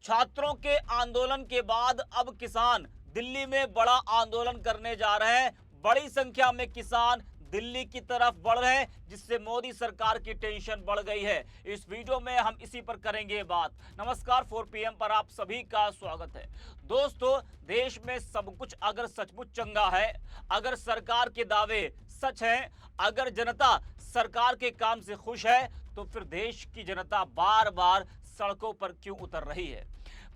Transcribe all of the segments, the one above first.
छात्रों के आंदोलन के बाद अब किसान दिल्ली में बड़ा आंदोलन करने जा रहे हैं। बड़ी संख्या में किसान दिल्ली की तरफ बढ़ रहे हैं, जिससे मोदी सरकार की टेंशन बढ़ गई है। इस वीडियो में हम इसी पर करेंगे बात। नमस्कार, 4 PM पर आप सभी का स्वागत है। दोस्तों, देश में सब कुछ अगर सचमुच चंगा है, अगर सरकार के दावे सच हैं, अगर जनता सरकार के काम से खुश है, तो फिर देश की जनता बार बार सड़कों पर क्यों उतर रही है?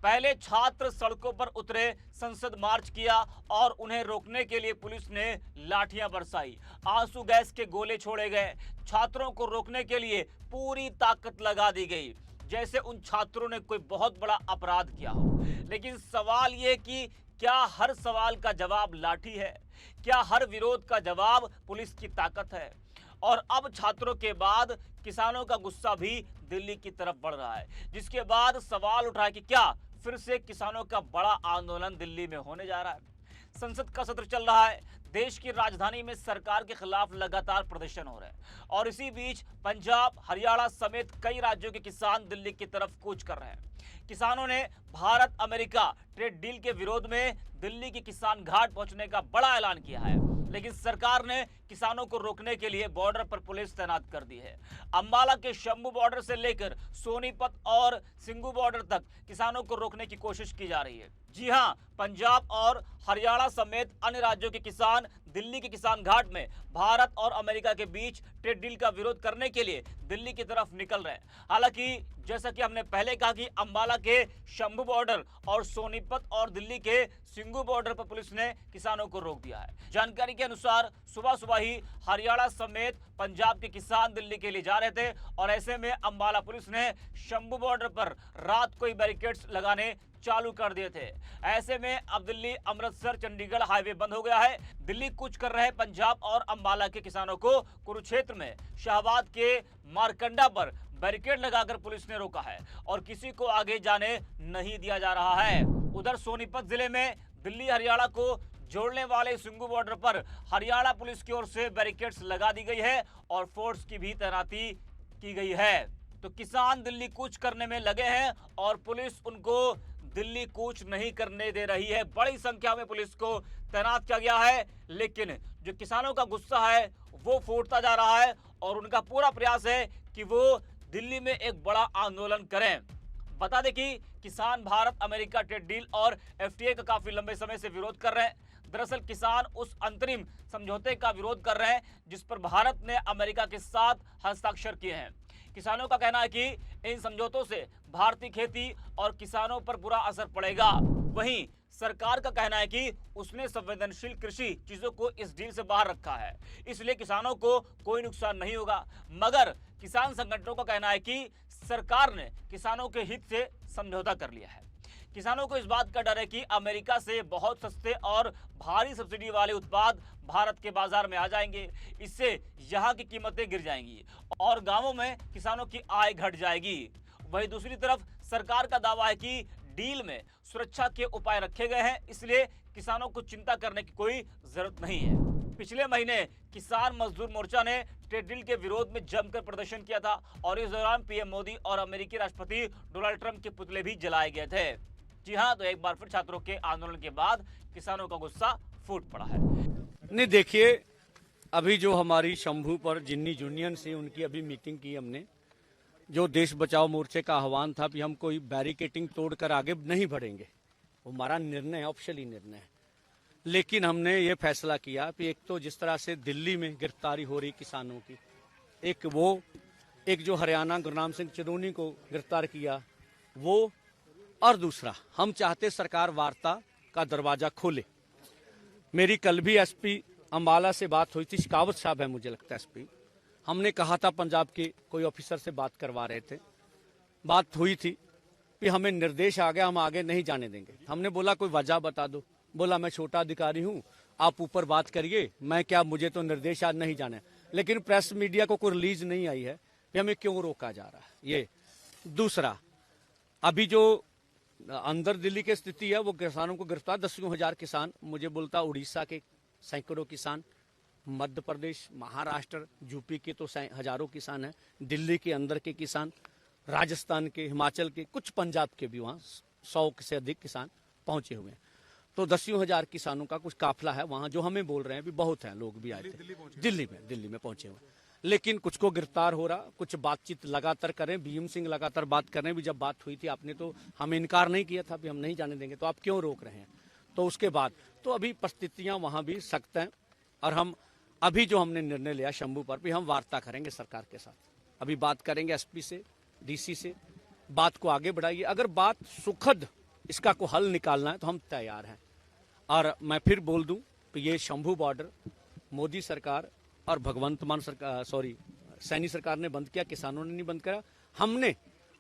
पहले छात्र सड़कों पर उतरे, संसद मार्च किया और उन्हें रोकने के लिए पुलिस ने लाठियां बरसाई, आंसू गैस के गोले छोड़े गए। छात्रों को रोकने के लिए पूरी ताकत लगा दी गई, जैसे उन छात्रों ने कोई बहुत बड़ा अपराध किया हो। लेकिन सवाल यह कि क्या हर सवाल का जवाब लाठी है? क्या हर विरोध का जवाब पुलिस की ताकत है? और अब छात्रों के बाद किसानों का गुस्सा भी दिल्ली की तरफ बढ़ रहा है, जिसके बाद सवाल उठा है कि क्या फिर से किसानों का बड़ा आंदोलन दिल्ली में होने जा रहा है। संसद का सत्र चल रहा है, देश की राजधानी में सरकार के खिलाफ लगातार प्रदर्शन हो रहे हैं और इसी बीच पंजाब, हरियाणा समेत कई राज्यों के किसान दिल्ली की तरफ कूच कर रहे हैं। किसानों ने भारत अमेरिका ट्रेड डील के विरोध में दिल्ली की किसान घाट पहुंचने का बड़ा ऐलान किया है, लेकिन सरकार ने किसानों को रोकने के लिए बॉर्डर पर पुलिस तैनात कर दी है। अंबाला के शंभू बॉर्डर से लेकर सोनीपत और सिंगू बॉर्डर तक किसानों को रोकने की कोशिश की जा रही है। जी हां, पंजाब और हरियाणा समेत अन्य राज्यों के किसान दिल्ली के किसान घाट में भारत और अमेरिका के बीच ट्रेड डील का विरोध करने के लिए दिल्ली की तरफ निकल रहे हैं। हालांकि जैसा कि हमने पहले कहा कि अंबाला के शंभू बॉर्डर और सोनीपत और दिल्ली के सिंगू बॉर्डर पर पुलिस ने किसानों को रोक दिया है। जानकारी के अनुसार सुबह सुबह ही हरियाणा समेत पंजाब के किसान दिल्ली के लिए जा रहे थे और ऐसे में अंबाला पुलिस ने शंभू बॉर्डर पर रात को ही बैरिकेड्स लगाने चालू कर दिए थे। ऐसे में अब दिल्ली अमृतसर चंडीगढ़ हाईवे बंद हो गया है। दिल्ली कूच कर रहे पंजाब और अंबाला के किसानों को कुरुक्षेत्र में शाहबाद के मारकंडा पर बैरिकेड लगाकर पुलिस ने रोका है और किसी को आगे जाने नहीं दिया जा रहा है। उधर सोनीपत जिले में दिल्ली हरियाणा को जोड़ने वाले सिंगू बॉर्डर पर हरियाणा पुलिस की ओर से बैरिकेड्स लगा दी गई है और फोर्स की भी तैनाती की गई है। तो किसान दिल्ली कूच करने में लगे हैं और पुलिस उनको दिल्ली कूच नहीं करने दे रही है। बड़ी संख्या में पुलिस को तैनात किया गया है, लेकिन जो किसानों का गुस्सा है वो फूटता जा रहा है और उनका पूरा प्रयास है कि वो दिल्ली में एक बड़ा आंदोलन करें। बता दें कि किसान भारत अमेरिका ट्रेड डील और FTA का काफी लंबे समय से विरोध कर रहे हैं। दरअसल किसान उस अंतरिम समझौते का विरोध कर रहे हैं जिस पर भारत ने अमेरिका के साथ हस्ताक्षर किए हैं। किसानों का कहना है कि इन समझौतों से भारतीय खेती और किसानों पर बुरा असर पड़ेगा। वहीं सरकार का कहना है कि उसने संवेदनशील कृषि चीजों को इस डील से बाहर रखा है, इसलिए किसानों को कोई नुकसान नहीं होगा। मगर किसान संगठनों का कहना है कि सरकार ने किसानों के हित से समझौता कर लिया है। किसानों को इस बात का डर है कि अमेरिका से बहुत सस्ते और भारी सब्सिडी वाले उत्पाद भारत के बाजार में आ जाएंगे। इससे यहाँ की कीमतें गिर जाएंगी और गांवों में किसानों की आय घट जाएगी। वहीं दूसरी तरफ सरकार का दावा है कि डील में सुरक्षा के उपाय रखे गए हैं, इसलिए किसानों को चिंता करने की कोई जरूरत नहीं है। पिछले महीने किसान मजदूर मोर्चा ने ट्रेड डील के विरोध में जमकर प्रदर्शन किया था और इस दौरान PM मोदी और अमेरिकी राष्ट्रपति डोनाल्ड ट्रंप के पुतले भी जलाए गए थे। जी हाँ, तो एक बार फिर छात्रों के आंदोलन के बाद किसानों का गुस्सा फूट पड़ा है। नहीं, देखिए, अभी जो हमारी शंभू पर जिन्नी यूनियन से उनकी अभी मीटिंग की हमने, जो देश बचाओ मोर्चे का आह्वान था कि हम कोई बैरिकेटिंग तोड़कर आगे नहीं बढ़ेंगे, वो हमारा निर्णय है, ऑफिशियली निर्णय है। लेकिन हमने ये फैसला किया कि एक तो जिस तरह से दिल्ली में गिरफ्तारी हो रही किसानों की, एक जो हरियाणा गुरनाम सिंह चिरोनी को गिरफ्तार किया वो, और दूसरा हम चाहते सरकार वार्ता का दरवाजा खोले। मेरी कल भी SP अंबाला से बात हुई थी, शिकावत साहब है मुझे लगता है SP, हमने कहा था पंजाब के कोई ऑफिसर से बात करवा रहे थे, बात हुई थी कि हमें निर्देश आ गया, हम आगे नहीं जाने देंगे। हमने बोला कोई वजह बता दो, बोला मैं छोटा अधिकारी हूँ, आप ऊपर बात करिए, मैं क्या, मुझे तो निर्देश आज नहीं जाने। लेकिन प्रेस मीडिया को कोई रिलीज नहीं आई है कि हमें क्यों रोका जा रहा है। ये दूसरा, अभी जो अंदर दिल्ली की स्थिति है वो किसानों को गिरफ्तार 10,000 किसान, मुझे बोलता उड़ीसा के सैकड़ों किसान, मध्य प्रदेश, महाराष्ट्र, यूपी के तो हजारों किसान हैं, दिल्ली के अंदर के किसान, राजस्थान के, हिमाचल के, कुछ पंजाब के भी वहाँ 100 से अधिक किसान पहुंचे हुए हैं। तो 10,000 किसानों का कुछ काफिला है वहां, जो हमें बोल रहे हैं भी बहुत हैं, लोग भी आए थे दिल्ली में पहुंचे हुए। लेकिन कुछ को गिरफ्तार हो रहा, कुछ बातचीत लगातार करें। बीएम सिंह लगातार बात कर रहे हैं। भी जब बात हुई थी आपने तो हमें इनकार नहीं किया था भी हम नहीं जाने देंगे, तो आप क्यों रोक रहे हैं? तो उसके बाद तो अभी परिस्थितियां वहां भी सख्त हैं और हम अभी जो हमने निर्णय लिया शंभू पर भी हम वार्ता करेंगे सरकार के साथ। अभी बात करेंगे एसपी से, डीसी से, बात को आगे बढ़ाइए। अगर बात सुखद इसका को हल निकालना है तो हम तैयार हैं। और मैं फिर बोल दूं कि ये शंभू बॉर्डर मोदी सरकार और भगवंत मान सरकार सैनी सरकार ने बंद किया, किसानों ने नहीं बंद करा। हमने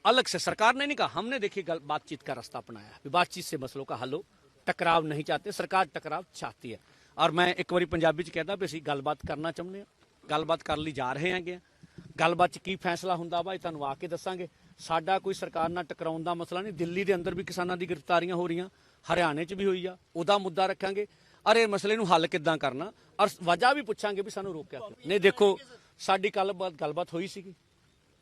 अलग से, सरकार ने नहीं कहा, हमने देखिए बातचीत का रास्ता अपनाया। बातचीत से मसलों का हल हो, टकराव नहीं चाहते, सरकार टकराव चाहती है। और मैं एक बारी पंजाबी च कहता भी ਅਸੀਂ ਗੱਲਬਾਤ ਕਰਨਾ ਚਾਹੁੰਦੇ ਹਾਂ, ਗੱਲਬਾਤ ਕਰਨ ਲਈ ਜਾ ਰਹੇ ਹੈਗੇ। ਗੱਲਬਾਤ 'ਚ ਕੀ ਫੈਸਲਾ ਹੁੰਦਾ ਵਾ ਇਹ ਤੁਹਾਨੂੰ ਆ ਕੇ ਦੱਸਾਂਗੇ। ਸਾਡਾ ਕੋਈ ਸਰਕਾਰ ਨਾਲ ਟਕਰਾਉਣ ਦਾ ਮਸਲਾ ਨਹੀਂ। ਦਿੱਲੀ ਦੇ ਅੰਦਰ ਵੀ ਕਿਸਾਨਾਂ ਦੀ ਗ੍ਰਿਫਤਾਰੀਆਂ ਹੋ ਰਹੀਆਂ, ਹਰਿਆਣੇ 'ਚ ਵੀ ਹੋਈ ਆ, ਉਹਦਾ ਮੁੱਦਾ ਰੱਖਾਂਗੇ। ਔਰ ਇਹ ਮਸਲੇ ਨੂੰ ਹੱਲ ਕਿੱਦਾਂ ਕਰਨਾ ਔਰ ਵਜ੍ਹਾ ਵੀ ਪੁੱਛਾਂਗੇ ਵੀ ਸਾਨੂੰ ਰੋਕਿਆ ਕਿਉਂ ਨਹੀਂ। ਦੇਖੋ ਸਾਡੀ ਗੱਲਬਾਤ ਹੋਈ ਸੀਗੀ,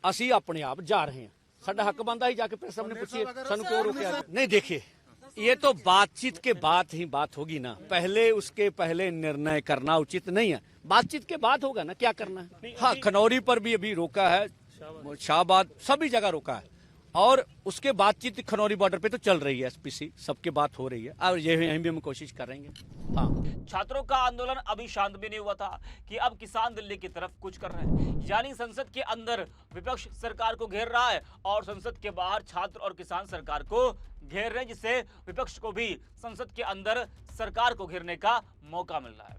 ਅਸੀਂ ਆਪਣੇ ਆਪ ਜਾ ਰਹੇ ਹਾਂ। ਸਾਡਾ ਹੱਕ ਬਣਦਾ ਹੀ ਜਾ ਕੇ प्रेस सामने पूछिए ਸਾਨੂੰ क्यों रोका। नहीं देखिए, ये तो बातचीत के बाद ही बात होगी ना, पहले उसके पहले निर्णय करना उचित नहीं है। बातचीत के बाद होगा ना क्या करना है। हाँ, खनौरी पर भी अभी रोका है, शाहबाद सभी जगह रोका है। और उसके बातचीत खनौरी बॉर्डर पे तो चल रही है, एसपीसी सबके बात हो रही है और यहीं भी हम कोशिश करेंगे। हाँ, छात्रों का आंदोलन अभी शांत भी नहीं हुआ था कि अब किसान दिल्ली की तरफ कुछ कर रहे हैं। यानी संसद के अंदर विपक्ष सरकार को घेर रहा है और संसद के बाहर छात्र और किसान सरकार को घेर रहे हैं, जिससे विपक्ष को भी संसद के अंदर सरकार को घेरने का मौका मिल रहा है।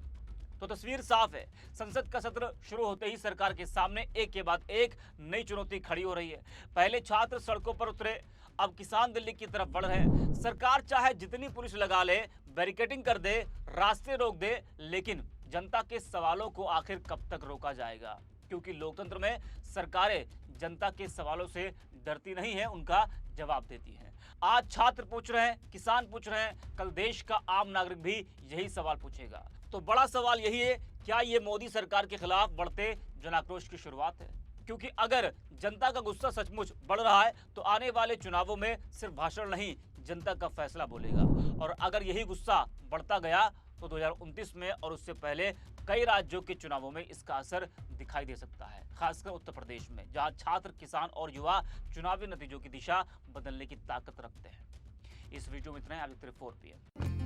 तो तस्वीर साफ है, संसद का सत्र शुरू होते ही सरकार के सामने एक के बाद एक नई चुनौती खड़ी हो रही है। पहले छात्र सड़कों पर उतरे, अब किसान दिल्ली की तरफ बढ़ रहे हैं। सरकार चाहे जितनी पुलिस लगा ले, बैरिकेडिंग कर दे, रास्ते रोक दे, लेकिन जनता के सवालों को आखिर कब तक रोका जाएगा? क्योंकि लोकतंत्र में सरकारें जनता के सवालों से डरती नहीं है, उनका जवाब देती हैं। आज छात्र पूछ रहे हैं, किसान पूछ रहे हैं, कल देश का आम नागरिक भी यही सवाल पूछेगा। तो बड़ा सवाल यही है, क्या ये मोदी सरकार के खिलाफ बढ़ते जनाक्रोश की शुरुआत है? क्योंकि अगर जनता का गुस्सा सचमुच बढ़ रहा है तो आने वाले चुनावों में सिर्फ भाषण नहीं, जनता का फैसला बोलेगा। और अगर यही गुस्सा बढ़ता गया तो 2029 में और उससे पहले कई राज्यों के चुनावों में इसका असर दिखाई दे सकता है, खासकर उत्तर प्रदेश में, जहां छात्र, किसान और युवा चुनावी नतीजों की दिशा बदलने की ताकत रखते हैं। इस वीडियो में इतना ही। आज 4 PM